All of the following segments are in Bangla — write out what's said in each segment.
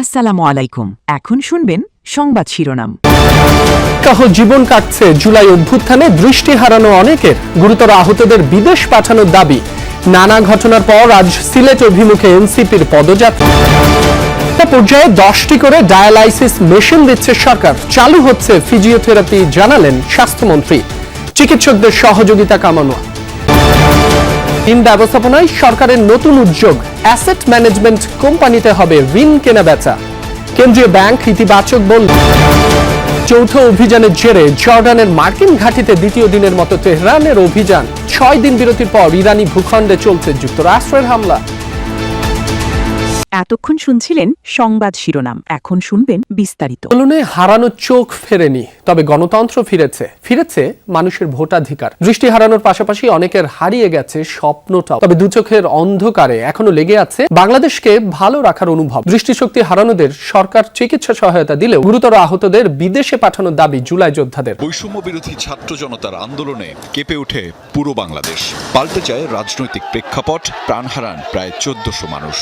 আসসালামু আলাইকুম। এখন শুনবেন সংবাদ শিরোনাম। জীবন কাটছে জুলাই অভ্যুত্থানে দৃষ্টি হারানো অনেকের, গুরুতর আহতদের বিদেশ পাঠানোর দাবি। নানা ঘটনার পর আজ সিলেট অভিমুখে এনসিপির পদযাত্রা। পর্যায়ে 10টি করে ডায়ালাইসিস মেশিন দিচ্ছে সরকার, চালু হচ্ছে ফিজিওথেরাপি, জানালেন স্বাস্থ্যমন্ত্রী। চিকিৎসকদের সহযোগিতা কামানো। ঋণ ব্যবস্থাপনায় সরকারের নতুন উদ্যোগ, অ্যাসেট ম্যানেজমেন্ট কোম্পানিতে হবে ঋণ কেনা বেচা। কেন্দ্রীয় ব্যাংক ইতিবাচক বলল। যৌথ অভিযানের জেরে জর্ডানের মার্কিন ঘাঁটিতে দ্বিতীয় দিনের মতো তেহরানের অভিযান। 6 দিন বিরতির পর ইরানি ভূখণ্ডে চলছে যুক্তরাষ্ট্রের হামলা। এতক্ষণ শুনছিলেন সংবাদ শিরোনাম, এখন শুনবেন বিস্তারিত। আন্দোলনে হারানো চোখ ফেরেনি, তবে গণতন্ত্র ফিরেছে মানুষের ভোটাধিকার। দৃষ্টি হারানোর পাশাপাশি অনেকের হারিয়ে গেছে স্বপ্নটাও। তবে দু চোখের অন্ধকারে এখনো লেগে আছে বাংলাদেশকে ভালো রাখার অনুভব। দৃষ্টিশক্তি হারানোদের সরকার চিকিৎসা সহায়তা দিলেও গুরুতর আহতদের বিদেশে পাঠানোর দাবি জুলাই যোদ্ধাদের। বৈষম্য বিরোধী ছাত্র জনতার আন্দোলনে কেঁপে ওঠে পুরো বাংলাদেশ। পাল্টে যায় রাজনৈতিক প্রেক্ষাপট, প্রাণ হারান প্রায় 1400 মানুষ।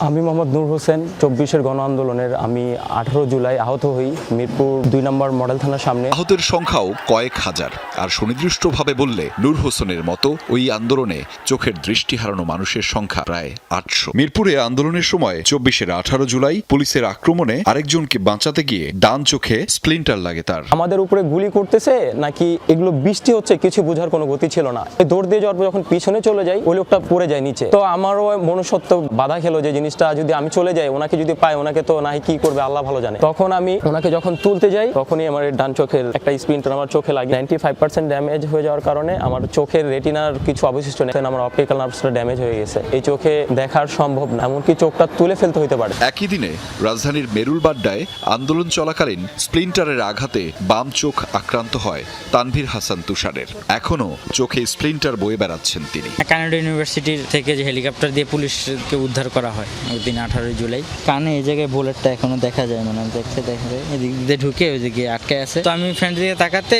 আমি মোহাম্মদ নূর হোসেন, 24-এর গণ আন্দোলনের আমি 18 জুলাই আহত হই মিরপুর 2 নম্বর মডেল থানার সামনে। আহতের সংখ্যাও কয়েক হাজার। আর সুনির্দিষ্টভাবে বললে নূর হোসেনের মতো ওই আন্দোলনে চোখের দৃষ্টি হারানো মানুষের সংখ্যা প্রায় 800। মিরপুরে আন্দোলনের সময় 24-এর 18 জুলাই পুলিশের আক্রমণে আরেকজনকে বাঁচাতে গিয়ে ডান চোখে স্প্লিন্টার লাগে তার। আমাদের উপরে গুলি করতেছে নাকি এগুলো বৃষ্টি হচ্ছে কিছু বোঝার কোনো গতি ছিল না। দৌড় দিয়ে যাওয়ার পর যখন পিছনে চলে যাই ওই লোকটা পড়ে যায় নিচে। তো আমারও মনুষ্যত্ব বাধা খেলো যে জিনিসটা যদি আমি চলে যাই, ওনাকে যদি পাই, ওনাকে তো নাই কি করবে আল্লাহ ভালো জানে। তখন আমি ওনাকে যখন তুলতে যাই তখনই আমার ডান চোখের একটা স্প্লিন্টার আমার চোখে লাগে। 95% ড্যামেজ হয়ে যাওয়ার কারণে আমার চোখের রেটিনার কিছু অবশিষ্ট নেই, আমার অপটিক্যাল নার্ভসটা ড্যামেজ হয়ে গেছে। এই চোখে দেখার সম্ভব না, এমনকি চোখটা তুলে ফেলতে হতে পারে। একই দিনে রাজধানীর মেরুলবাড্ডায় আন্দোলন চলাকালীন স্প্লিন্টারের আঘাতে বাম চোখ আক্রান্ত হয় তানভীর হাসান তুষারের। এখনো চোখে স্প্লিন্টার বয়ে বেড়াচ্ছেন তিনি। কানাডা ইউনিভার্সিটির থেকে যে হেলিকপ্টার দিয়ে পুলিশকে উদ্ধার করা হয় ওই দিন 18 জুলাই। কানে এই জায়গায় বুলেটটা এখনো দেখা যায়, মানে দেখা যায় এদিক দিয়ে ঢুকে ওইদিকে আটকে আছে। তো আমি ফ্রেন্ড দিকে তাকাতে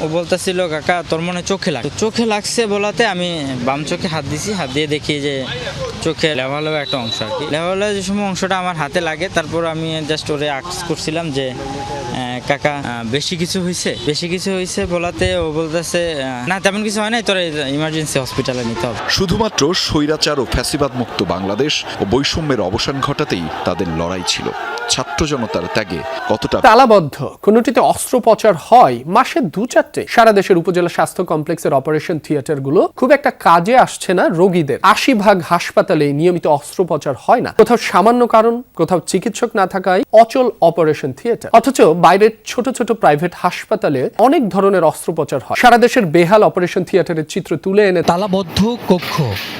ও বলতেছিল কাকা তোর মনে চোখে লাগছে বলাতে আমি বাম চোখে হাত দিছি, হাত দিয়ে দেখি যে চোখে লেভালো একটা অংশ আর কি। লেভালো যে সময় অংশটা আমার হাতে লাগে, তারপর আমি জাস্ট ওরে আক্স করছিলাম যে কাকা বেশি কিছু হয়েছে বলাতে ও বলতেছে না তেমন কিছু হয় নাই, তোর ইমার্জেন্সি হসপিটালে নিতে হবে। শুধুমাত্র স্বৈরাচার ও ফ্যাসিবাদ মুক্ত বাংলাদেশ ও বৈষম্যের অবসান ঘটাতেই তাদের লড়াই ছিল। ছাত্র জনতার ত্যাগে কতটা তালাবদ্ধ কোনটিতে অস্ত্রোপচার হয় মাসে 2-4টে। সারা দেশের উপজেলা স্বাস্থ্য কমপ্লেক্সের অপারেশন থিয়েটার গুলো খুব একটা কাজে আসছে না রোগীদের। 80% হাসপাতালে নিয়মিত অস্ত্রোপচার হয় না, কোথাও সামান্য কারণ, কোথাও চিকিৎসক না থাকায় অচল অপারেশন থিয়েটার। অথচ বাইরের ছোট ছোট প্রাইভেট হাসপাতালে অনেক ধরনের অস্ত্রোপচার হয়। সারা দেশের বেহাল অপারেশন থিয়েটারের চিত্র তুলে এনে তালাবদ্ধ কক্ষ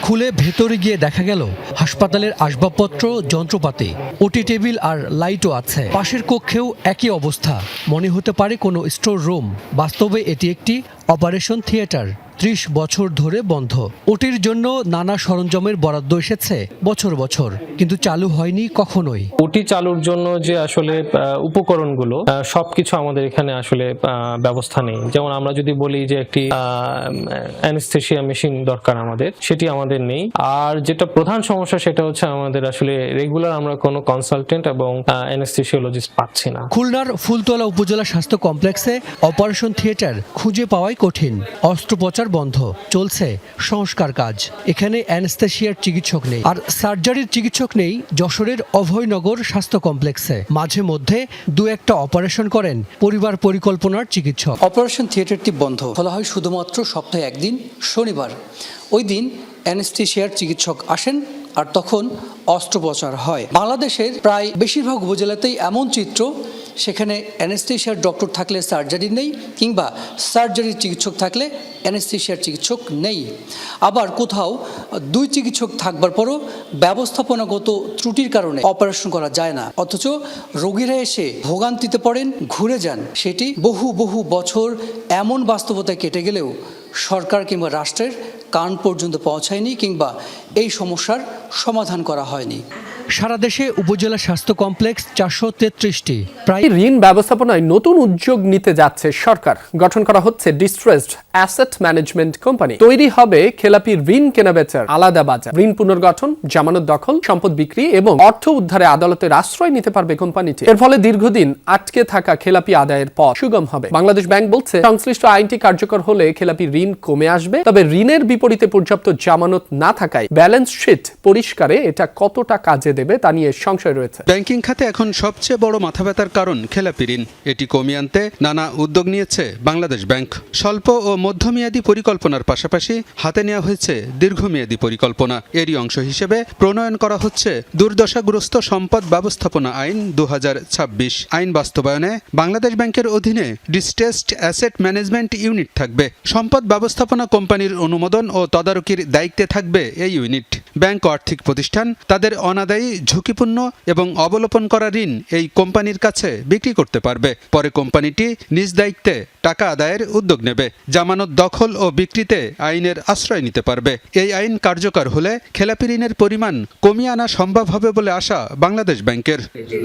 খুলে ভেতরে গিয়ে দেখা গেল হাসপাতালের আসবাবপত্র, যন্ত্রপাতি, ওটি টেবিল আর লাইটও আছে। পাশের কক্ষেও একই অবস্থা, মনে হতে পারে কোনো স্টোর রুম। বাস্তবে এটি একটি অপারেশন থিয়েটার। 30 বছর ধরে বন্ধ। ওটির জন্য নানা সরঞ্জামের বরাদ্দ এসেছে বছর, কিন্তু চালু হয়নি কখনোই। ওটি চালুর জন্য যে আসলে উপকরণগুলো সবকিছু আমাদের এখানে আসলে ব্যবস্থা নেই। যেমন আমরা যদি বলি যে একটি অ্যানেস্থেসিয়া মেশিন দরকার আমাদের, সেটি আমাদের নেই। আর যেটা প্রধান সমস্যা সেটা হচ্ছে আমাদের আসলে রেগুলার আমরা কোনো কনসালটেন্ট এবং অ্যানেস্থেসিওলজিস্ট পাচ্ছি না। খুলনার ফুলতলা উপজেলা স্বাস্থ্য কমপ্লেক্সে অপারেশন থিয়েটার খুঁজে পাওয়াই কঠিন। অস্ত্রোপচার বন্ধ, চলছে সংস্কার কাজ। এখানে অ্যানেস্থেসিয়ার চিকিৎসক নেই আর সার্জারির চিকিৎসক নেই যশোরের অভয়নগর স্বাস্থ্য কমপ্লেক্সে। মাঝে মধ্যে 2-1টা অপারেশন করেন পরিবার পরিকল্পনার চিকিৎসক। অপারেশন থিয়েটারটি বন্ধ, খোলা হয় শুধুমাত্র সপ্তাহে একদিন, শনিবার। ওই দিন অ্যানেস্থেসিয়ার চিকিৎসক আসেন আর তখন অস্ত্রোপচার হয়। বাংলাদেশের প্রায় বেশিরভাগ উপজেলাতেই এমন চিত্র, সেখানে অ্যানেস্থেসিয়ার ডক্টর থাকলে সার্জারি নেই, কিংবা সার্জারির চিকিৎসক থাকলে অ্যানেস্থেসিয়ার চিকিৎসক নেই। আবার কোথাও 2 চিকিৎসক থাকবার পরও ব্যবস্থাপনাগত ত্রুটির কারণে অপারেশন করা যায় না, অথচ রোগীরা এসে ভোগান্তিতে পড়েন, ঘুরে যান। সেটি বহু বছর এমন বাস্তবতায় কেটে গেলেও সরকার কিংবা রাষ্ট্রের কান পর্যন্ত পৌঁছায়নি, কিংবা এই সমস্যার সমাধান করা হয়নি। সারা দেশে উপজেলা স্বাস্থ্য কমপ্লেক্স 433টি। প্রায় ঋণ ব্যবস্থাপনায় নতুন উদ্যোগ নিতে যাচ্ছে সরকার। গঠন করা হচ্ছে ডিস্ট্রেসড অ্যাসেট ম্যানেজমেন্ট কোম্পানি। তৈরি হবে খেলাপি ঋণ কেনাবেচার আলাদা বাজার। ঋণ পুনর্গঠন, জামানত দখল, সম্পদ বিক্রি এবং অর্থ উদ্ধারে আদালতের আশ্রয় নিতে পারবে কোম্পানিটি। এর ফলে দীর্ঘদিন আটকে থাকা খেলাপি আদায়ের পথ সুগম হবে। বাংলাদেশ ব্যাংক বলছে, সংশ্লিষ্ট আইনটি কার্যকর হলে খেলাপি ঋণ কমে আসবে। তবে ঋণের বিপরীতে পর্যাপ্ত জামানত না থাকায় ব্যালেন্স শিট পরিষ্কারে এটা কতটা কাজে দেবে তা নিয়ে সংশয় রয়েছে। ব্যাংকিং খাতে এখন সবচেয়ে বড় মাথাব্যথার কারণ খেলাপি ঋণ। এটি কমিয়ে আনতে নানা উদ্যোগ নিয়েছে বাংলাদেশ ব্যাংক। স্বল্প ও মধ্যমেয়াদী পরিকল্পনার পাশাপাশি হাতে নেওয়া হয়েছে দীর্ঘমেয়াদী পরিকল্পনা। এরই অংশ হিসেবে প্রণয়ন করা হচ্ছে দুর্দশাগ্রস্ত সম্পদ ব্যবস্থাপনা আইন 2026। আইন বাস্তবায়নে বাংলাদেশ ব্যাংকের অধীনে ডিস্ট্রেসড অ্যাসেট ম্যানেজমেন্ট ইউনিট থাকবে। সম্পদ ব্যবস্থাপনা কোম্পানির অনুমোদন ও তদারকির দায়িত্বে থাকবে এই ইউনিট। ব্যাংক আর্থিক প্রতিষ্ঠান তাদের অনাদায়ী, ঝুঁকিপূর্ণ এবং অবলোপন করা ঋণ এই কোম্পানির কাছে বিক্রি করতে পারবে। পরে কোম্পানিটি নিজ দায়িত্বে টাকা আদায়ের উদ্যোগ নেবে। জামানত দখল ও বিক্রিতে আইনের আশ্রয় নিতে পারবে। এই আইন কার্যকর হলে খেলাপি ঋণের পরিমাণ কমিয়ে আনা সম্ভব হবে বলে আশা বাংলাদেশ ব্যাংকের।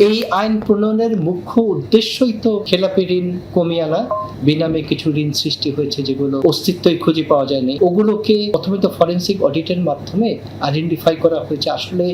এই আইন প্রণয়নের মুখ্য উদ্দেশ্যই তো খেলাপি ঋণ কমিয়ে আনা। বিনামে কিছু ঋণ সৃষ্টি হয়েছে যেগুলো অস্তিত্বই খুঁজে পাওয়া যায়নি, ওগুলোকে প্রথমে তো ফরেন্সিক অডিটের মাধ্যমে আইডেন্টিফাই করা হয়েছে আসলে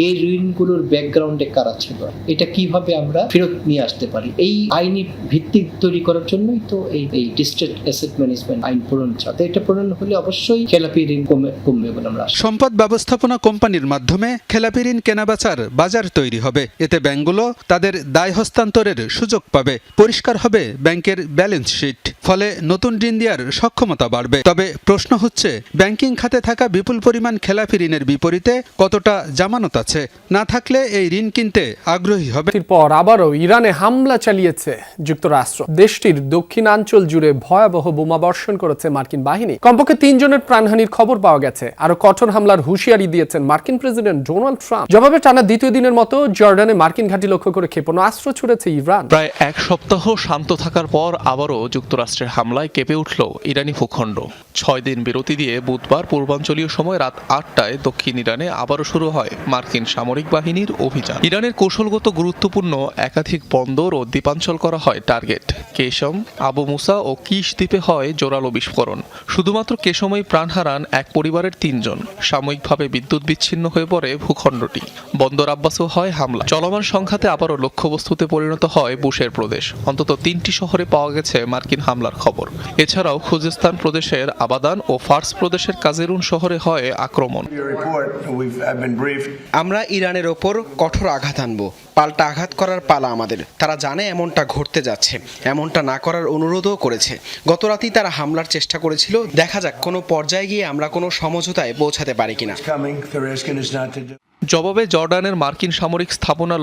এই ঋণগুলোর ব্যাকগ্রাউন্ডে কারা ছিল, এটা কিভাবে আমরা ফেরত নিয়ে আসতে পারি। এই আইনি ভিত্তি তৈরি করার জন্যই তো এই ডিস্ট্রেসড অ্যাসেট ম্যানেজমেন্ট আইন প্রণয়ন চাতে। এটা প্রণয়ন হলে অবশ্যই খেলাপি ঋণ কমবে বলে আমরা। সম্পদ ব্যবস্থাপনা কোম্পানির মাধ্যমে খেলাপি ঋণ কেনাবেচার বাজার তৈরি হবে। এতে ব্যাংকগুলো তাদের দায় হস্তান্তরের সুযোগ পাবে। পরিষ্কার হবে ব্যাংকের ব্যালেন্স শিট। ফলে নতুন ঋণ দেওয়ার সক্ষমতা বাড়বে। তবে প্রশ্ন হচ্ছে, ব্যাংকিং খাতে থাকা বিপুল পরিমাণ খেলাপি ঋণের বিপরীতে কতটা জামানত আছে? না থাকলে এই ঋণ কিনতে আগ্রহী হবে। এরপর আবারও ইরানে হামলা চালিয়েছে যুক্তরাষ্ট্র। দেশটির দক্ষিণাঞ্চল জুড়ে ভয়াবহ বোমা বর্ষণ করেছে মার্কিন বাহিনী। কমপক্ষে 3 জনের প্রাণহানির খবর পাওয়া গেছে। আরো কঠোর হামলার হুঁশিয়ারি দিয়েছেন মার্কিন প্রেসিডেন্ট ডোনাল্ড ট্রাম্প। জবাবে টানা দ্বিতীয় দিনের মতো জর্ডানে মার্কিন ঘাঁটি লক্ষ্য করে ক্ষেপণাস্ত্র ছুড়েছে ইরান। প্রায় এক সপ্তাহ শান্ত থাকার পর আবারও যুক্তরাষ্ট্রের হামলায় কেঁপে উঠল ইরানি ভূখণ্ড। 6 দিন বিরতি দিয়ে বুধবার পূর্বাঞ্চলীয় সময় রাত 8টায় দক্ষিণ ইরানে আবারও শুরু হয় মার্কিন সামরিক বাহিনীর অভিযান। ইরানের কৌশলগত গুরুত্বপূর্ণ একাধিক বন্দর ও দ্বীপাঞ্চল করা হয় টার্গেট। কেশম, আবু মুসা ও কিশ দ্বীপে হয় জোরালো বিস্ফোরণ। শুধুমাত্র কেশমেই প্রাণ হারান এক পরিবারের 3 জন। সাময়িকভাবে বিদ্যুৎ বিচ্ছিন্ন হয়ে পড়ে ভূখণ্ডটি। বন্দর আব্বাসেও হয় হামলা। চলমান সংঘাতে আবারও লক্ষ্যবস্তুতে পরিণত হয় বুশের প্রদেশ। অন্তত 3টি শহরে পাওয়া গেছে মার্কিন হামলার খবর। এছাড়াও খুজেস্তান প্রদেশের আবাদান ও ফার্স প্রদেশের কাজেরুন শহরে হয় আক্রমণ। আমরা ইরানের ওপর কঠোর আঘাত আনব। পাল্টা আঘাত করার পালা আমাদের। তারা জানে এমনটা ঘটতে যাচ্ছে, এমনটা না করার অনুরোধও করেছে। গত রাতেই তারা হামলার চেষ্টা করেছিল। দেখা যাক কোনো পর্যায়ে গিয়ে আমরা কোনো সমঝোতায় পৌঁছাতে পারি কিনা। জবাবে জর্ডানের মার্কিন সামরিক স্থাপনা